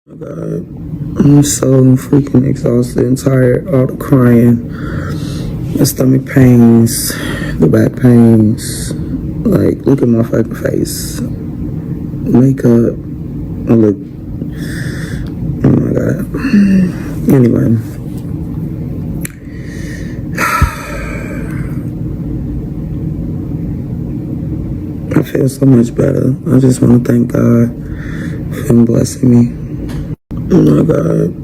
Oh God, I'm so freaking exhausted and tired. All the crying, the stomach pains, the back pains. Like, look at my fucking face. Makeup. I look. Oh my God. Anyway. I feel so much better. I just want to thank God for him blessing me. Oh my God,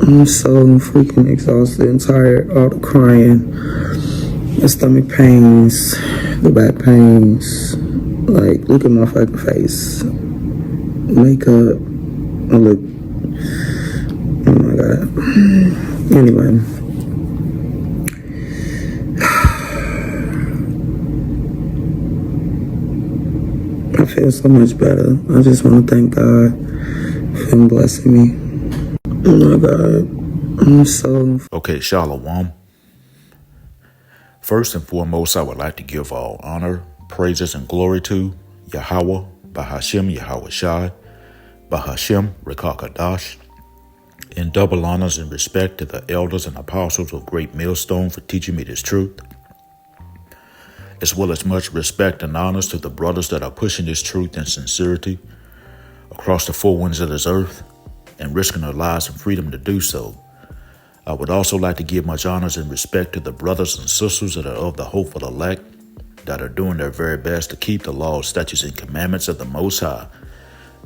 I'm so freaking exhausted and tired. All the crying, the stomach pains, the back pains. Like, look at my fucking face. Makeup. I look. Oh my God. Anyway. I feel so much better. I just want to thank God for him blessing me. Oh my God, I'm so... Okay, Shalom. First and foremost, I would like to give all honor, praises, and glory to Yahweh, Bahashem Yahweh Shai, Bahashem Rekakadash, and double honors and respect to the elders and apostles of Great Millstone for teaching me this truth, as well as much respect and honors to the brothers that are pushing this truth and sincerity across the four winds of this earth and risking their lives and freedom to do so. I would also like to give much honors and respect to the brothers and sisters that are of the hopeful elect, that are doing their very best to keep the laws, statutes, and commandments of the Most High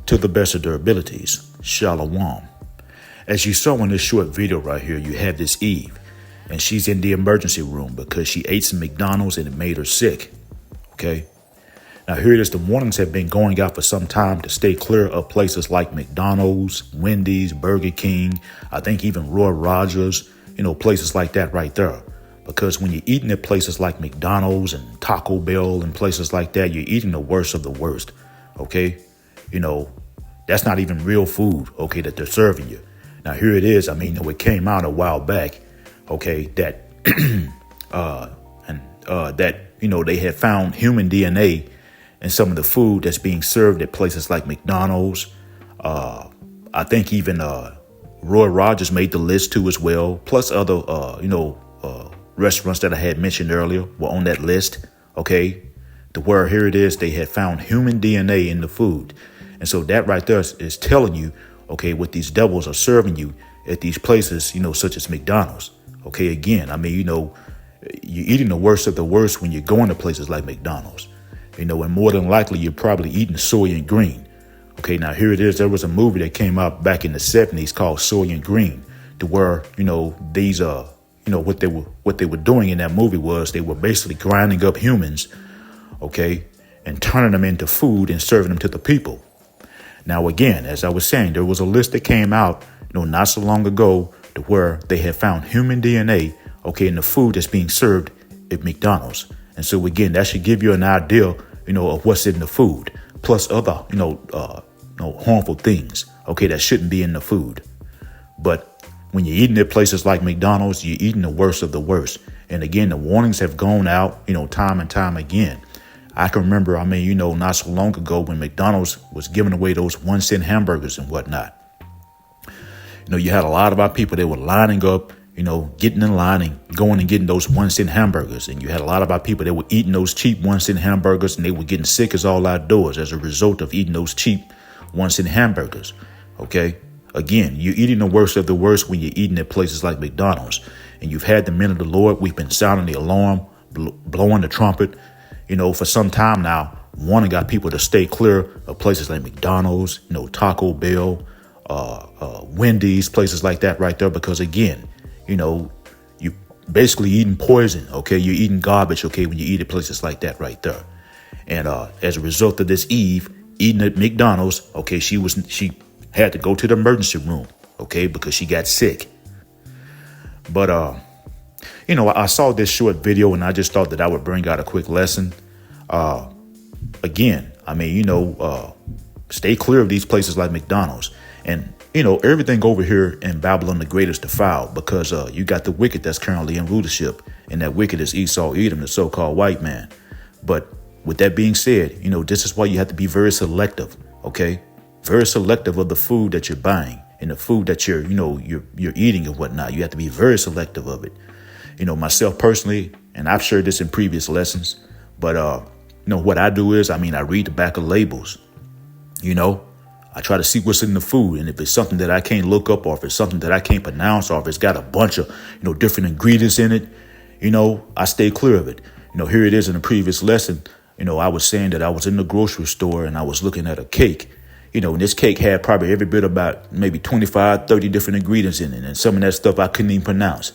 to the best of their abilities. Shalom. As you saw in this short video right here, you have this Eve, and she's in the emergency room because she ate some McDonald's and it made her sick. Okay? Now here it is, the warnings have been going out for some time to stay clear of places like McDonald's, Wendy's, Burger King, I think even Roy Rogers, places like that right there. Because when you're eating at places like McDonald's and Taco Bell and places like that, you're eating the worst of the worst, okay? That's not even real food, okay, that they're serving you. Now here it is, it came out a while back, okay, that, they had found human DNA and some of the food that's being served at places like McDonald's. I think even Roy Rogers made the list too as well. Plus other, restaurants that I had mentioned earlier were on that list. Okay, to where here it is, they had found human DNA in the food. And so that right there is telling you, okay, what these devils are serving you at these places, such as McDonald's. Okay, again, you're eating the worst of the worst when you're going to places like McDonald's. And more than likely, you're probably eating soy and green. Okay, now here it is. There was a movie that came out back in the 70s called Soy and Green, to where, these, what they were doing in that movie was they were basically grinding up humans, okay, and turning them into food and serving them to the people. Now, again, as I was saying, there was a list that came out, not so long ago, to where they had found human DNA, okay, in the food that's being served at McDonald's. And so, again, that should give you an idea, of what's in the food, plus other, harmful things, okay, that shouldn't be in the food. But when you're eating at places like McDonald's, you're eating the worst of the worst. And again, the warnings have gone out, time and time again. I can remember, not so long ago when McDonald's was giving away those 1-cent hamburgers and whatnot. You had a lot of our people, they were lining up, getting in line and going and getting those 1-cent hamburgers. And you had a lot of our people that were eating those cheap 1-cent hamburgers, and they were getting sick as all outdoors as a result of eating those cheap 1-cent hamburgers. Okay. Again, you're eating the worst of the worst when you're eating at places like McDonald's. And you've had the men of the Lord. We've been sounding the alarm, blowing the trumpet, for some time now, warning got people to stay clear of places like McDonald's, Taco Bell, Wendy's, places like that right there. Because again, you basically eating poison. Okay. You're eating garbage. Okay. When you eat at places like that right there. And, as a result of this Eve eating at McDonald's, okay, she had to go to the emergency room. Okay. Because she got sick. But, I saw this short video and I just thought that I would bring out a quick lesson. Again, stay clear of these places like McDonald's. And, everything over here in Babylon the Great is defiled because you got the wicked that's currently in rulership. And that wicked is Esau Edom, the so-called white man. But with that being said, this is why you have to be very selective. Okay. Very selective of the food that you're buying. and the food that you're eating and whatnot. You have to be very selective of it. Myself personally, and I've shared this in previous lessons, but what I do is, I read the back of labels. I try to see what's in the food, and if it's something that I can't look up, or if it's something that I can't pronounce, or if it's got a bunch of different ingredients in it, I stay clear of it. Here it is in the previous lesson. I was saying that I was in the grocery store and I was looking at a cake. And this cake had probably every bit about maybe 25, 30 different ingredients in it, and some of that stuff I couldn't even pronounce.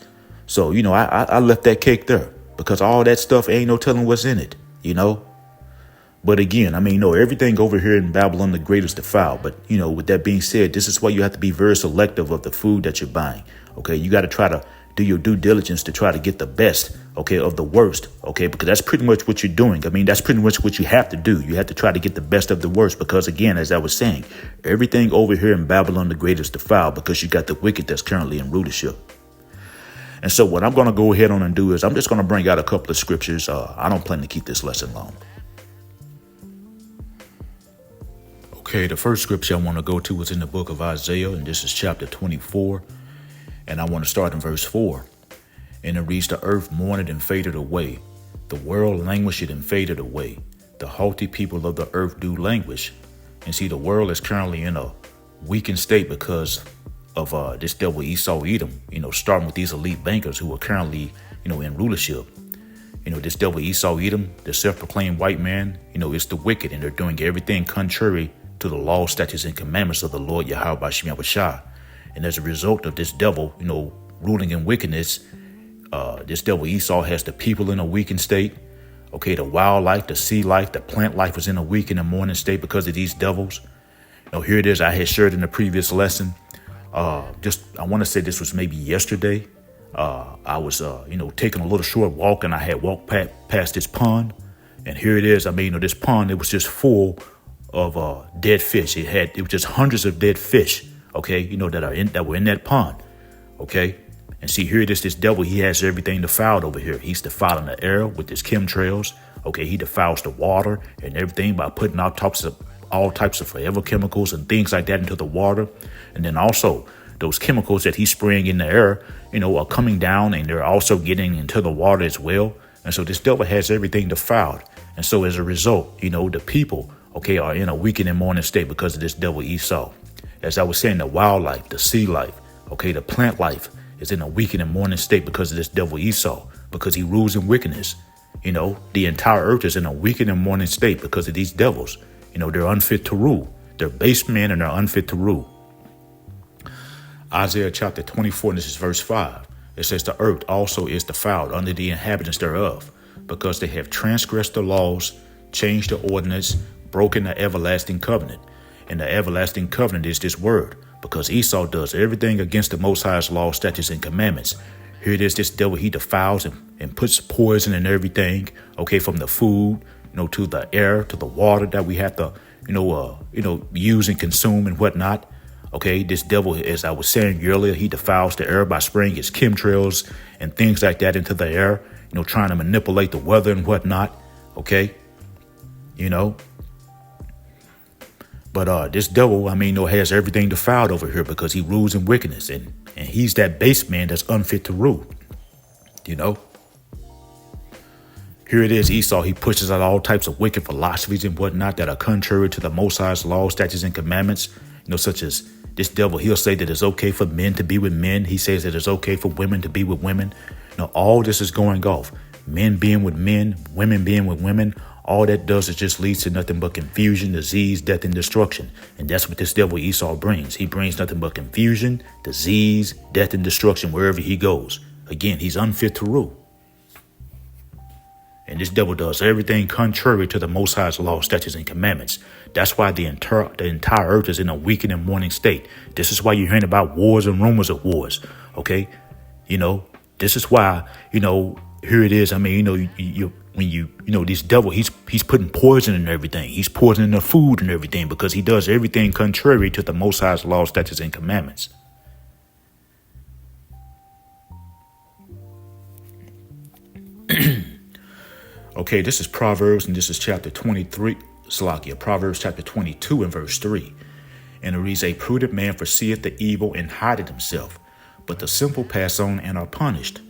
So, I left that cake there because all that stuff ain't no telling what's in it, But again, everything over here in Babylon the Great is defiled. But, with that being said, this is why you have to be very selective of the food that you're buying. OK, you got to try to do your due diligence to try to get the best, of the worst. OK, because that's pretty much what you're doing. That's pretty much what you have to do. You have to try to get the best of the worst, because, again, as I was saying, everything over here in Babylon the Great is defiled because you got the wicked that's currently in rulership. And so what I'm going to go ahead on and do is I'm just going to bring out a couple of scriptures. I don't plan to keep this lesson long. Okay, the first scripture I want to go to is in the book of Isaiah, and this is chapter 24. And I want to start in verse 4. And it reads, the earth mourned and faded away. The world languished and faded away. The haughty people of the earth do languish. And see, the world is currently in a weakened state because of this devil Esau Edom, starting with these elite bankers who are currently, in rulership. This devil Esau Edom, the self-proclaimed white man, it's the wicked, and they're doing everything contrary to the law, statutes, and commandments of the Lord Yahweh B'Shem Yahushua. And as a result of this devil, ruling in wickedness, this devil Esau has the people in a weakened state. Okay, the wildlife, the sea life, the plant life is in a weakened and mourning state because of these devils. Here it is. I had shared in the previous lesson. I want to say this was maybe yesterday. I was, taking a little short walk, and I had walked past this pond. And here it is. This pond, it was just full of dead fish. It was just hundreds of dead fish, okay, that were in that pond, okay. And see, here it is, this devil, he has everything defiled over here. He's defiling the air with his chemtrails, okay. He defiles the water and everything by putting all types of forever chemicals and things like that into the water. And then also those chemicals that he's spraying in the air, are coming down, and they're also getting into the water as well. And so this devil has everything defiled. And so as a result, the people, okay, are in a weakened and mourning state because of this devil Esau. As I was saying, the wildlife, the sea life, okay, the plant life is in a weakened and mourning state because of this devil Esau, because he rules in wickedness. The entire earth is in a weakened and mourning state because of these devils. They're unfit to rule. They're base men and they're unfit to rule. Isaiah chapter 24, and this is verse 5. It says, the earth also is defiled under the inhabitants thereof, because they have transgressed the laws, changed the ordinance, broken the everlasting covenant. And the everlasting covenant is this word, because Esau does everything against the Most High's law, statutes, and commandments. Here it is, this devil, he defiles and puts poison in everything, okay, from the food, to the air, to the water that we have to, use and consume and whatnot. Okay, this devil, as I was saying earlier, he defiles the air by spraying his chemtrails and things like that into the air, trying to manipulate the weather and whatnot. Okay, But this devil, has everything defiled over here because he rules in wickedness, and he's that base man that's unfit to rule. Here it is, Esau, he pushes out all types of wicked philosophies and whatnot that are contrary to the Most High's laws, statutes, and commandments, such as this devil, he'll say that it's okay for men to be with men. He says that it's okay for women to be with women. All this is going off. Men being with men, women being with women. All that does is just leads to nothing but confusion, disease, death, and destruction. And that's what this devil Esau brings. He brings nothing but confusion, disease, death, and destruction wherever he goes. Again, he's unfit to rule. And this devil does everything contrary to the Most High's law, statutes, and commandments. That's why the entire earth is in a weakened and mourning state. This is why you're hearing about wars and rumors of wars. Okay, this is why here it is. This devil, he's putting poison in everything. He's poisoning the food and everything because he does everything contrary to the Most High's law, statutes, and commandments. Okay, this is Proverbs, and this is chapter 23, Proverbs chapter 22 and verse 3. And it reads, a prudent man foreseeth the evil and hideth himself, but the simple pass on and are punished.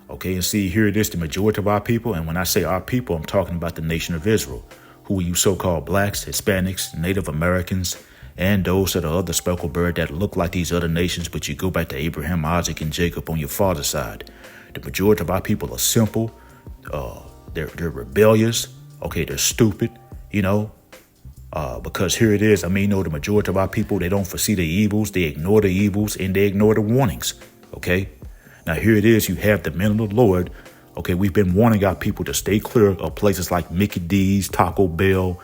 Okay, and see, here it is, the majority of our people. And when I say our people, I'm talking about the nation of Israel, who are you so-called blacks, Hispanics, Native Americans, and those that are other speckled bird that look like these other nations, but you go back to Abraham, Isaac, and Jacob on your father's side. The majority of our people are simple. They're rebellious. Okay, they're stupid, because here it is. I mean, the majority of our people, they don't foresee the evils. They ignore the evils and they ignore the warnings. Okay. Now, here it is. You have the men of the Lord. Okay. We've been warning our people to stay clear of places like Mickey D's, Taco Bell,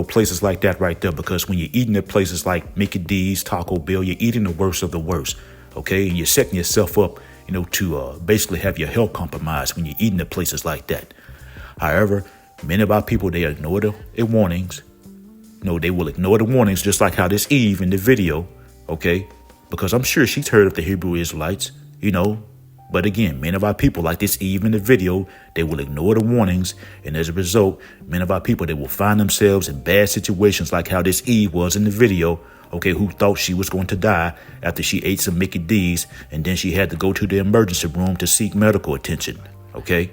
places like that right there. Because when you're eating at places like Mickey D's, Taco Bell, you're eating the worst of the worst. Okay. And you're setting yourself up, to basically have your health compromised when you're eating at places like that. However, many of our people, they ignore the warnings. They will ignore the warnings, just like how this Eve in the video, okay? Because I'm sure she's heard of the Hebrew Israelites, But again, many of our people, like this Eve in the video, they will ignore the warnings. And as a result, many of our people, they will find themselves in bad situations like how this Eve was in the video, okay, who thought she was going to die after she ate some Mickey D's. And then she had to go to the emergency room to seek medical attention, okay?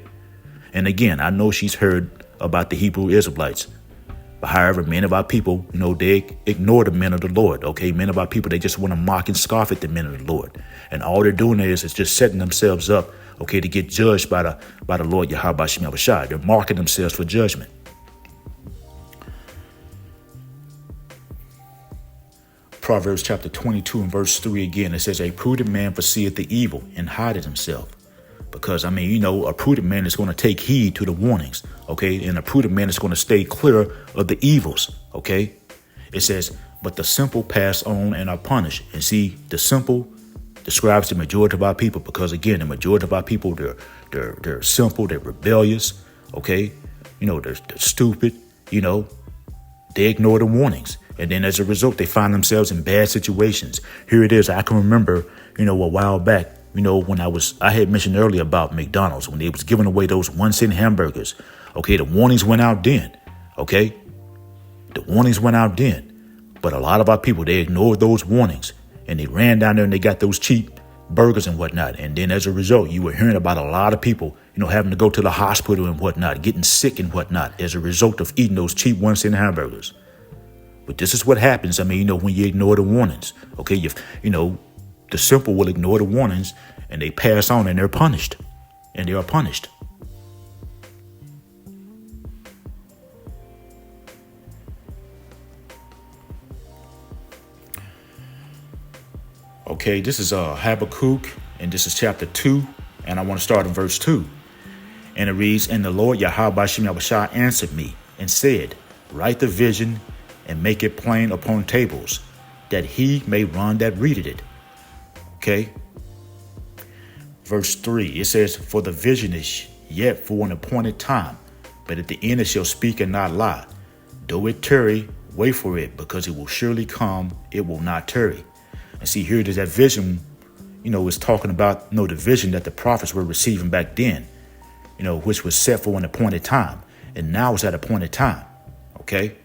And again, I know she's heard about the Hebrew Israelites. But however, many of our people, they ignore the men of the Lord. Okay, many of our people, they just want to mock and scoff at the men of the Lord. And all they're doing is just setting themselves up, okay, to get judged by the Lord Yahweh Shem Yahushua. They're marking themselves for judgment. Proverbs chapter 22 and verse 3 again, it says, a prudent man foreseeth the evil and hideth himself. Because, a prudent man is going to take heed to the warnings, okay? And a prudent man is going to stay clear of the evils, okay? It says, but the simple pass on and are punished. And see, the simple describes the majority of our people because, again, the majority of our people, they're simple, they're rebellious, okay? They're stupid, they ignore the warnings. And then as a result, they find themselves in bad situations. Here it is. I can remember, a while back, when I had mentioned earlier about McDonald's, when they was giving away those 1-cent hamburgers. Okay, the warnings went out then. Okay, the warnings went out then. But a lot of our people, they ignored those warnings and they ran down there and they got those cheap burgers and whatnot. And then as a result, you were hearing about a lot of people, having to go to the hospital and whatnot, getting sick and whatnot as a result of eating those cheap 1-cent hamburgers. But this is what happens. When you ignore the warnings. Okay, the simple will ignore the warnings and they pass on and they're punished. And they are punished. Okay, this is Habakkuk and this is chapter 2. And I want to start in verse 2. And it reads, and the Lord Yahweh Shem Yahushua answered me and said, write the vision and make it plain upon tables, that he may run that readeth it. Okay. Verse 3, it says, for the vision is yet for an appointed time, but at the end it shall speak and not lie. Though it tarry, wait for it, because it will surely come, it will not tarry. And see, here it is, that vision, is talking about, the vision that the prophets were receiving back then, which was set for an appointed time. And now it's at appointed time. Okay.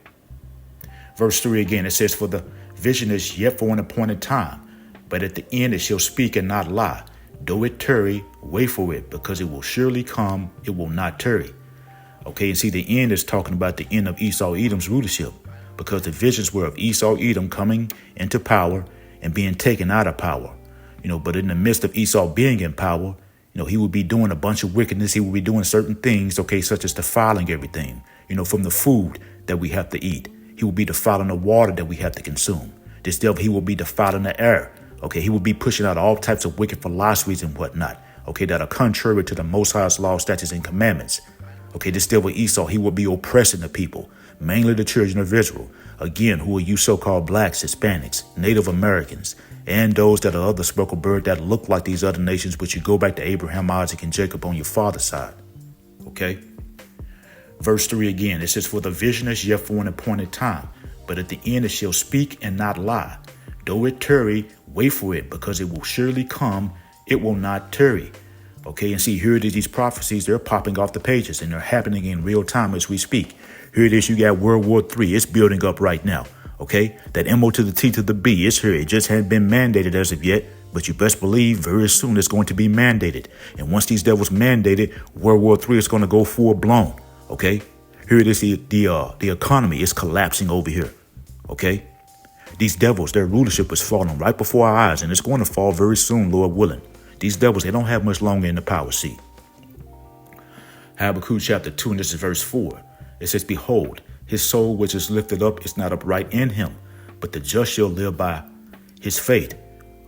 Verse 3 again, it says, for the vision is yet for an appointed time, but at the end it shall speak and not lie. Though it tarry, wait for it, because it will surely come, it will not tarry. Okay, and see, the end is talking about the end of Esau Edom's rulership, because the visions were of Esau Edom coming into power and being taken out of power. But in the midst of Esau being in power, he would be doing a bunch of wickedness. He would be doing certain things, okay, such as defiling everything, from the food that we have to eat. He will be defiling the water that we have to consume. This devil, he will be defiling the air. Okay, he will be pushing out all types of wicked philosophies and whatnot. Okay, that are contrary to the Most High's law, statutes, and commandments. Okay, this devil Esau, he will be oppressing the people, mainly the children of Israel. Again, who are you so-called blacks, Hispanics, Native Americans, and those that are of the speckled bird that look like these other nations, but you go back to Abraham, Isaac, and Jacob on your father's side. Okay. Verse 3 again, it says, for the vision is yet for an appointed time, but at the end it shall speak and not lie. Though it tarry, wait for it, because it will surely come, it will not tarry. Okay, and see, here it is, these prophecies, they're popping off the pages and they're happening in real time as we speak. Here it is, you got World War III, it's building up right now. Okay, that MO to the T to the B is here. It just hadn't been mandated as of yet, but you best believe very soon it's going to be mandated. And once these devils mandated, World War III is going to go full blown. Okay, here it is. The economy is collapsing over here. Okay, these devils, their rulership is falling right before our eyes, and it's going to fall very soon, Lord willing. These devils, they don't have much longer in the power seat. Habakkuk chapter 2, and this is verse 4. It says, behold, his soul which is lifted up is not upright in him, but the just shall live by his faith.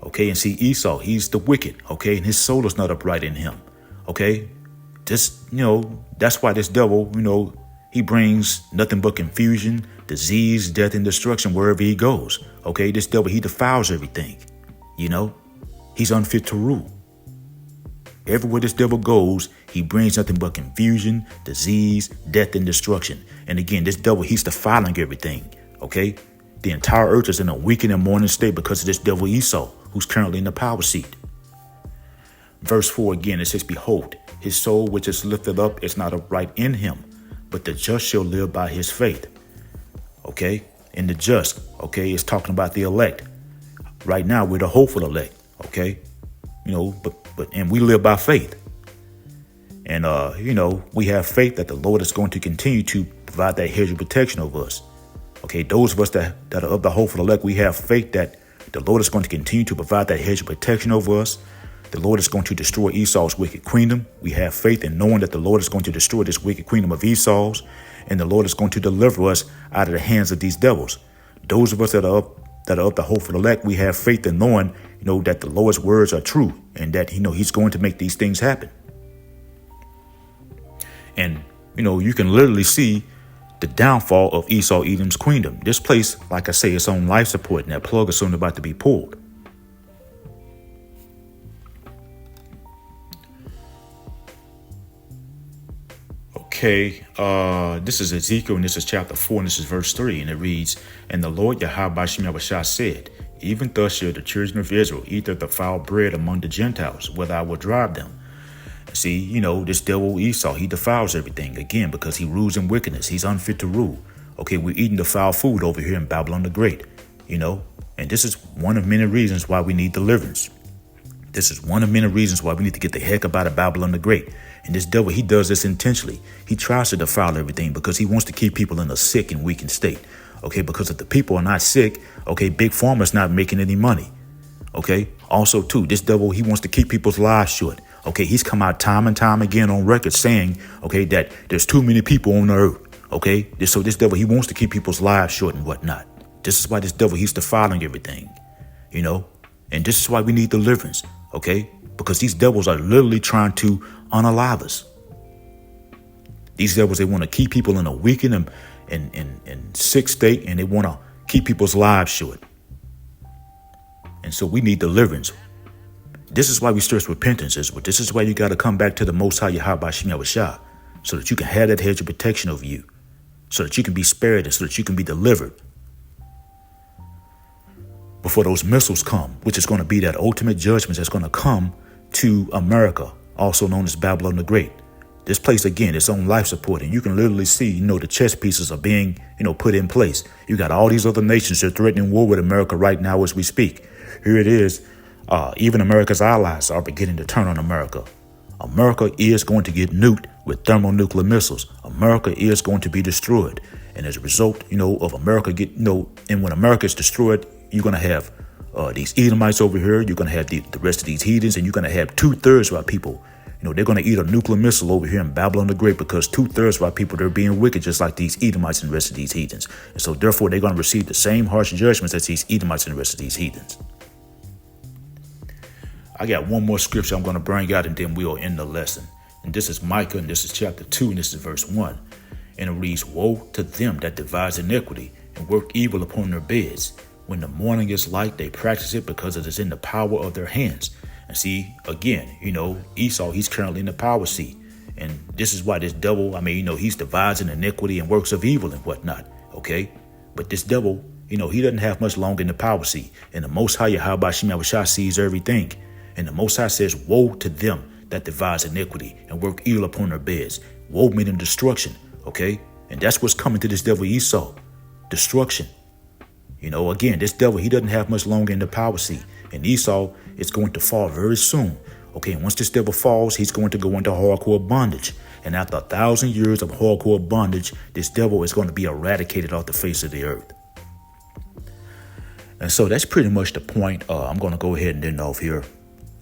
Okay, and see Esau, he's the wicked. Okay, and his soul is not upright in him. Okay, just, that's why this devil, he brings nothing but confusion, disease, death, and destruction wherever he goes. Okay, this devil, he defiles everything. He's unfit to rule. Everywhere this devil goes, he brings nothing but confusion, disease, death, and destruction. And again, this devil, he's defiling everything. Okay, the entire earth is in a weakened and mourning state because of this devil Esau, who's currently in the power seat. Verse 4 again, it says, behold, his soul which is lifted up is not upright in him, but the just shall live by his faith. Okay, and the just, okay, is talking about the elect. Right now, we're the hopeful elect. Okay, and we live by faith. And, we have faith that the Lord is going to continue to provide that hedge of protection over us. Okay, those of us that are of the hopeful elect, we have faith that the Lord is going to continue to provide that hedge of protection over us. The Lord is going to destroy Esau's wicked kingdom. We have faith in knowing that the Lord is going to destroy this wicked kingdom of Esau's, and the Lord is going to deliver us out of the hands of these devils. Those of us that are of the hopeful elect, we have faith in knowing, that the Lord's words are true and that, he's going to make these things happen. And, you can literally see the downfall of Esau Edom's kingdom. This place, like I say, is on life support, and that plug is soon about to be pulled. Okay, this is Ezekiel, and this is chapter 4, and this is verse 3, and it reads, and the Lord Yahweh Shemyahushah said, even thus shall the children of Israel eat the foul bread among the Gentiles, whether I will drive them. See, this devil Esau, he defiles everything, again, because he rules in wickedness. He's unfit to rule. Okay, we're eating the foul food over here in Babylon the Great, and this is one of many reasons why we need deliverance. This is one of many reasons why we need to get the heck up out of Babylon the Great. And this devil, he does this intentionally. He tries to defile everything because he wants to keep people in a sick and weakened state. Okay, because if the people are not sick, okay, Big Pharma's not making any money. Okay, also, too, this devil, he wants to keep people's lives short. Okay, he's come out time and time again on record saying, okay, that there's too many people on the earth. Okay, so this devil, he wants to keep people's lives short and whatnot. This is why this devil, he's defiling everything, and this is why we need deliverance. Okay, because these devils are literally trying to unalive us. These devils, they want to keep people in a weakened and sick state, and they want to keep people's lives short. And so we need deliverance. This is why we stress repentance. This is why you got to come back to the Most High Yahweh Shemyahushah, so that you can have that hedge of protection over you, so that you can be spared and so that you can be delivered before those missiles come, which is going to be that ultimate judgment that's going to come to America, also known as Babylon the Great. This place, again, is on life support, and you can literally see, the chess pieces are being, put in place. You got all these other nations that are threatening war with America right now as we speak. Here it is. Even America's allies are beginning to turn on America. America is going to get nuked with thermonuclear missiles. America is going to be destroyed. And as a result, of America and when America is destroyed, you're going to have these Edomites over here. You're going to have the rest of these heathens, and you're going to have 2/3 of our people. They're going to eat a nuclear missile over here in Babylon the Great because 2/3 of our people, they're being wicked, just like these Edomites and the rest of these heathens. And so therefore, they're going to receive the same harsh judgments as these Edomites and the rest of these heathens. I got one more scripture I'm going to bring out, and then we'll end the lesson. And this is Micah, and this is chapter 2, and this is verse 1. And it reads, woe to them that devise iniquity and work evil upon their beds. When the morning is light, they practice it because it is in the power of their hands. And see, again, Esau, he's currently in the power seat. And this is why this devil, he's devising iniquity and works of evil and whatnot. Okay. But this devil, he doesn't have much longer in the power seat. And the Most High Yahweh Shemyahushah sees everything. And the Most High says, woe to them that devise iniquity and work evil upon their beds. Woe meaning destruction. Okay. And that's what's coming to this devil Esau. Destruction. Again, this devil, he doesn't have much longer in the power seat. And Esau is going to fall very soon. Okay, and once this devil falls, he's going to go into hardcore bondage. And after 1,000 years of hardcore bondage, this devil is going to be eradicated off the face of the earth. And so that's pretty much the point. I'm going to go ahead and end off here.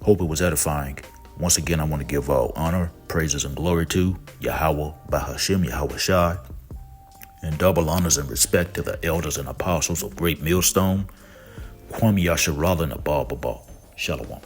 Hope it was edifying. Once again, I want to give all honor, praises, and glory to Yahweh, Bahashem, Yahweh Shai, and double honors and respect to the elders and apostles of Great Millstone, Kwame Yasharala and Abba Baba. Shalom.